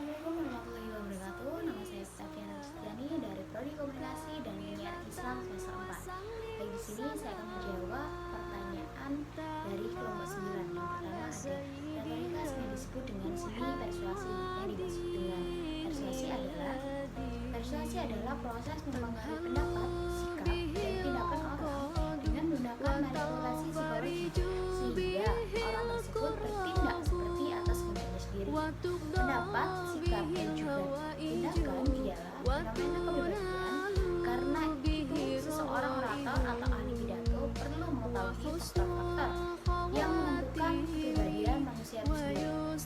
Assalamualaikum warahmatullahi wabarakatuh. Nama saya Tafiana Rustiani dari Prodi Komunikasi dan Penyiaran Islam semester 4. Baik, di sini saya akan menjawab pertanyaan dari kelompok 9. Yang pertama ada retorika sering disebut dengan seni persuasi. Yang dimaksud dengan persuasi adalah proses mempengaruhi pendapat, sikap, dan tindakan orang dengan menggunakan manipulasi psikologis sehingga orang tersebut bertindak seperti atas kehendaknya sendiri. Pendapat, sikap, dan juga tindakan ialah fenomena kepribadian. Karena itu, seseorang orator atau ahli pidato perlu mengetahui faktor-faktor yang menentukan kepribadian manusia tersebut.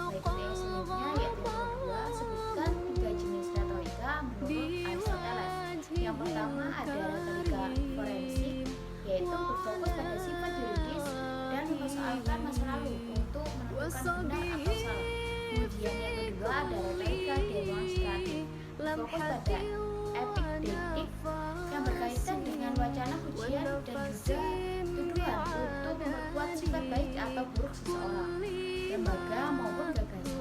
Baik, yang selanjutnya yaitu yang kedua, sebutkan 3 jenis retorika menurut Aristoteles. Yang pertama ada retorika forensik, yaitu berfokus pada sifat yuridis dan mempersoalkan masa lalu untuk menentukan benar atau salah. Kemudian yang kedua ada retorika demonstratif, fokus pada epikdetik yang berkaitan dengan wacana pujian dan juga tuduhan untuk memperkuat sifat baik atau buruk seseorang, lembaga maupun gagasan.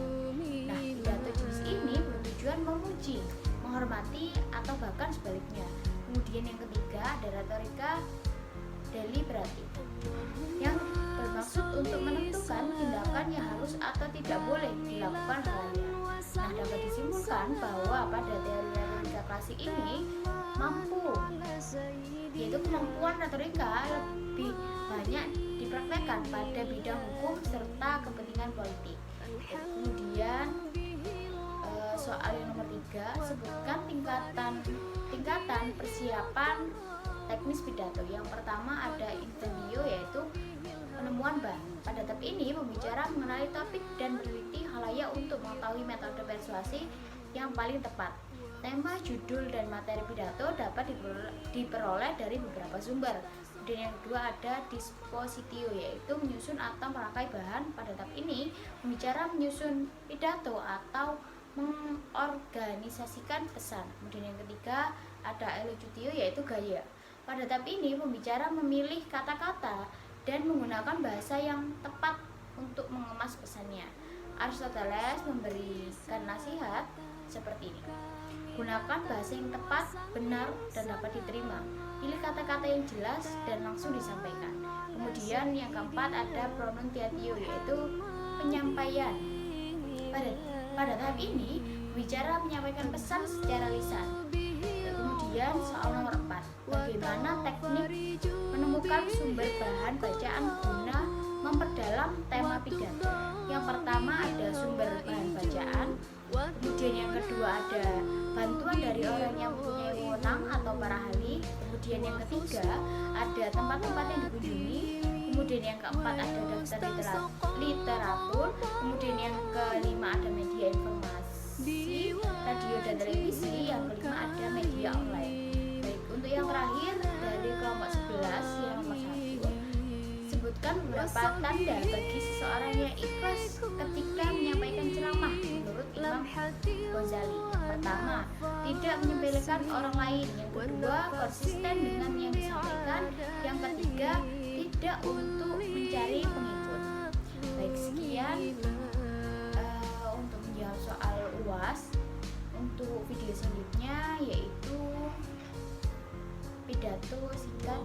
Nah, pidato jenis ini bertujuan memuji, menghormati, atau bahkan sebaliknya. Kemudian yang ketiga ada retorika deliberatif yang bermaksud untuk menentukan tindakan yang harus atau tidak boleh dilakukan halayak. Nah, dapat disimpulkan bahwa pada teori retorika klasik ini yaitu kemampuan retorika lebih banyak dipraktekkan pada bidang hukum serta kepentingan politik. Kemudian soal yang nomor 3, sebutkan tingkatan persiapan teknis pidato. Yang pertama ada incendio, yaitu penemuan bahan. Pada tahap ini pembicara mengenali topik dan meneliti halayak untuk mengetahui metode persuasi yang paling tepat. Tema, judul, dan materi pidato dapat diperoleh dari beberapa sumber. Kemudian yang kedua ada dispositio, yaitu menyusun atau merangkai bahan. Pada tahap ini pembicara menyusun pidato atau mengorganisasikan pesan. Kemudian yang ketiga ada elocutio, yaitu gaya. Pada tahap ini pembicara memilih kata-kata dan menggunakan bahasa yang tepat untuk mengemas pesannya. Aristoteles memberikan nasihat seperti ini: gunakan bahasa yang tepat, benar, dan dapat diterima. Pilih kata-kata yang jelas dan langsung disampaikan. Kemudian yang keempat ada pronunciatio, yaitu penyampaian. Pada tahap ini bicara menyampaikan pesan secara lisan. Kemudian soal nomor 4, bagaimana teknik menemukan sumber bahan bacaan guna memperdalam tema pidato. Yang pertama ada sumber bahan bacaan. Kemudian yang kedua ada bantuan dari orang yang mempunyai wewenang atau para ahli. Kemudian yang ketiga ada tempat-tempat yang dikunjungi. Kemudian yang keempat ada daftar literatur. Kemudian yang kelima ada media informasi, radio dan televisi. Yang kelima ada media online. Baik, untuk yang terakhir dari kelompok 11 yang nomor 1, sebutkan beberapa tanda bagi seseorang yang ikhlas ketika menyampaikan ceramah menurut Imam Ghazali. Pertama, tidak menyepelekan orang lain. Yang kedua, konsisten dengan yang disampaikan. Yang ketiga, tidak untuk mencari pengikut. Baik, sekian untuk menjawab soal UAS. Untuk video selanjutnya yaitu pidato singkat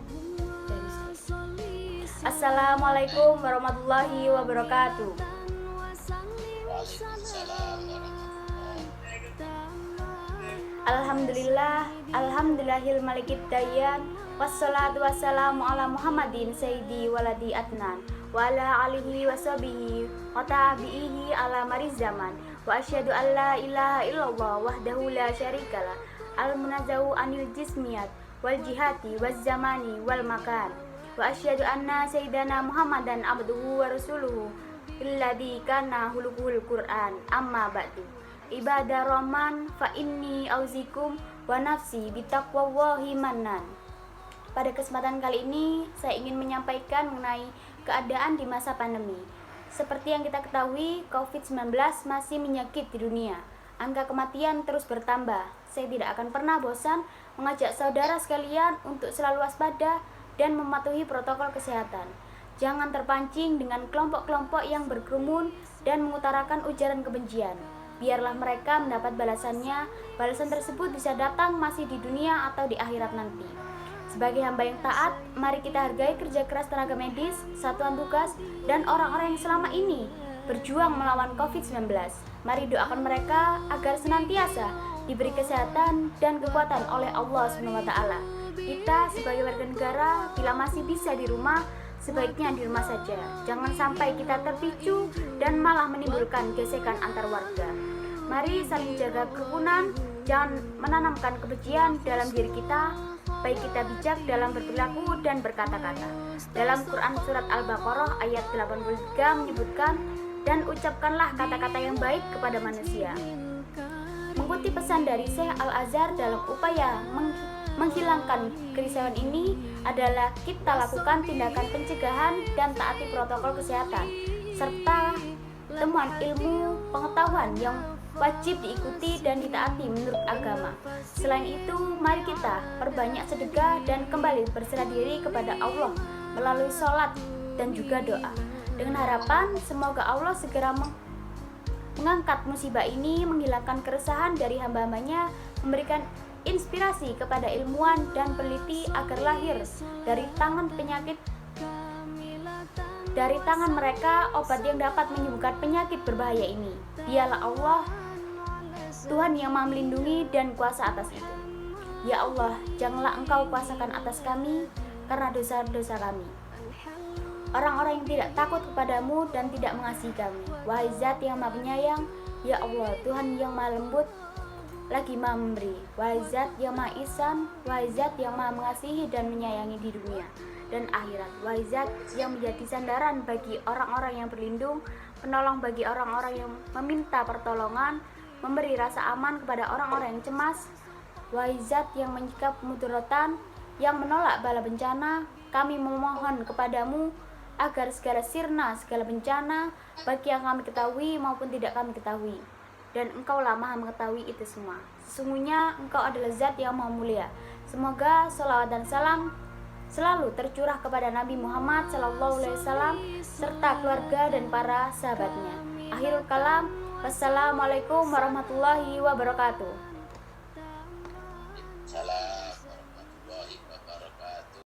dari saya. Assalamualaikum warahmatullahi wabarakatuh. Alhamdulillahil malikid dayyan, wassalatu wassalamu ala Muhammadin sayyidi waladi adnan wa ala alihi wa sahbihi wa tabi'ihi ala mariz zaman, wa asyhadu an la ilaha illallah wahdahu la syarikalah al munazzahu anil jismiyat wal jihati waz zamani wal makan, wa asyhadu anna sayyidana Muhammadan abduhu wa rasuluhu alladzi kana hulukuhul Qur'an. Amma ba'du. Ibadah Rahman fa inni auzikum wa nafsi bitaqwallahi mannan. Pada kesempatan kali ini saya ingin menyampaikan mengenai keadaan di masa pandemi. Seperti yang kita ketahui, COVID-19 masih menyakit di dunia. Angka kematian terus bertambah. Saya tidak akan pernah bosan mengajak saudara sekalian untuk selalu waspada dan mematuhi protokol kesehatan. Jangan terpancing dengan kelompok-kelompok yang berkerumun dan mengutarakan ujaran kebencian. biarlah mereka mendapat balasannya. Balasan tersebut bisa datang masih di dunia atau di akhirat nanti. Sebagai hamba yang taat, mari kita hargai kerja keras tenaga medis, satuan tugas, dan orang-orang yang selama ini berjuang melawan COVID-19. Mari doakan mereka agar senantiasa diberi kesehatan dan kekuatan oleh Allah SWT. Kita sebagai warga negara, bila masih bisa di rumah, sebaiknya di rumah saja. Jangan sampai kita terpicu dan malah menimbulkan gesekan antar warga. Mari saling jaga kerukunan, jangan menanamkan kebencian dalam diri kita, baik kita bijak dalam berperilaku dan berkata-kata. Dalam Quran Surat Al-Baqarah ayat 83 menyebutkan, dan ucapkanlah kata-kata yang baik kepada manusia. Mengikuti pesan dari Syekh Al-Azhar dalam upaya menghilangkan kerisauan ini adalah kita lakukan tindakan pencegahan dan taati protokol kesehatan, serta temuan ilmu pengetahuan yang wajib diikuti dan ditaati menurut agama. Selain itu, mari kita perbanyak sedekah dan kembali berserah diri kepada Allah melalui sholat dan juga doa. Dengan harapan semoga Allah segera mengangkat musibah ini, menghilangkan keresahan dari hamba-hambanya, memberikan inspirasi kepada ilmuwan dan peneliti agar lahir dari tangan mereka obat yang dapat menyembuhkan penyakit berbahaya ini. Dialah Allah, Tuhan yang Maha Melindungi dan kuasa atas itu. Ya Allah, janganlah Engkau kuasakan atas kami karena dosa-dosa kami, orang-orang yang tidak takut kepadamu dan tidak mengasihi kami. Wahai Zat yang Maha Penyayang, ya Allah, Tuhan yang Maha Lembut lagi Maha Memberi. Wahai Zat yang Maha Ihsan, wahai Zat yang Maha Mengasihi dan menyayangi di dunia dan akhirat. Wahai Zat yang menjadi sandaran bagi orang-orang yang berlindung, penolong bagi orang-orang yang meminta pertolongan, memberi rasa aman kepada orang-orang yang cemas. Wahai Zat yang menyikap mudaratan, yang menolak bala bencana, kami memohon kepadamu agar segala sirna, segala bencana, baik yang kami ketahui maupun tidak kami ketahui, dan Engkaulah Maha mengetahui itu semua. Sesungguhnya Engkau adalah Zat yang Maha Mulia. Semoga salawat dan salam selalu tercurah kepada Nabi Muhammad SAW serta keluarga dan para sahabatnya. Akhirul kalam, wassalamualaikum warahmatullahi wabarakatuh.